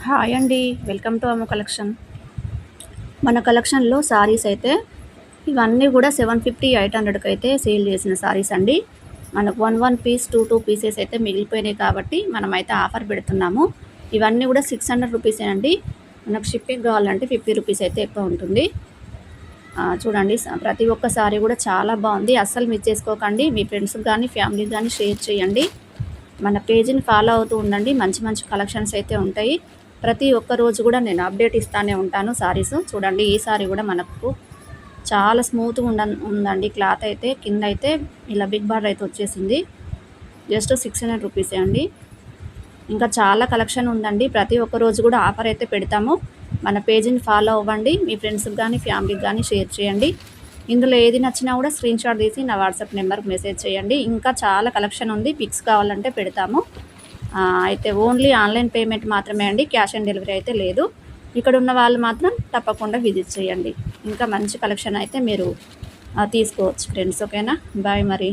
Hi అండి. Welcome to అమ్మ collection. మన కలెక్షన్‌లో సారీస్ అయితే ఇవన్నీ కూడా 750, 800కి అయితే సేల్ చేసిన సారీస్ అండి. మనకు 1 పీస్, 2 పీసెస్ అయితే మిగిలిపోయినాయి కాబట్టి మనమైతే ఆఫర్ పెడుతున్నాము. ఇవన్నీ కూడా 600 రూపీసే అండి. మనకు షిప్పింగ్ కావాలంటే 50 రూపీస్ అయితే ఎక్కువ ఉంటుంది. చూడండి ప్రతి ఒక్క సారీ కూడా చాలా బాగుంది. అస్సలు మిస్ చేసుకోకండి. మీ ఫ్రెండ్స్‌కి కానీ, ఫ్యామిలీకి కానీ షేర్ చేయండి. మన పేజీని ఫాలో అవుతూ ఉండండి. మంచి మంచి కలెక్షన్స్ అయితే ఉంటాయి. ప్రతి ఒక్క రోజు కూడా నేను అప్డేట్ ఇస్తానే ఉంటాను సారీస్. చూడండి ఈ సారీ కూడా మనకు చాలా స్మూత్గా ఉందండి. క్లాత్ అయితే కింద అయితే ఇలా బిగ్ బార్డర్ అయితే వచ్చేసింది. జస్ట్ 600 రూపీసే అండి. ఇంకా చాలా కలెక్షన్ ఉందండి. ప్రతి ఒక్క రోజు కూడా ఆఫర్ అయితే పెడతాము. మన పేజీని ఫాలో అవ్వండి. మీ ఫ్రెండ్స్కి కానీ, ఫ్యామిలీకి కానీ షేర్ చేయండి. ఇందులో ఏది నచ్చినా కూడా స్క్రీన్ షాట్ తీసి నా వాట్సాప్ నెంబర్కి మెసేజ్ చేయండి. ఇంకా చాలా కలెక్షన్ ఉంది. పిక్స్ కావాలంటే పెడతాము. అయితే ఓన్లీ ఆన్లైన్ పేమెంట్ మాత్రమే అండి. క్యాష్ ఆన్ డెలివరీ అయితే లేదు. ఇక్కడ ఉన్న వాళ్ళు మాత్రం తప్పకుండా విజిట్ చేయండి. ఇంకా మంచి కలెక్షన్ అయితే మీరు తీసుకోవచ్చు ఫ్రెండ్స్. ఓకేనా? బాయ్ మరి.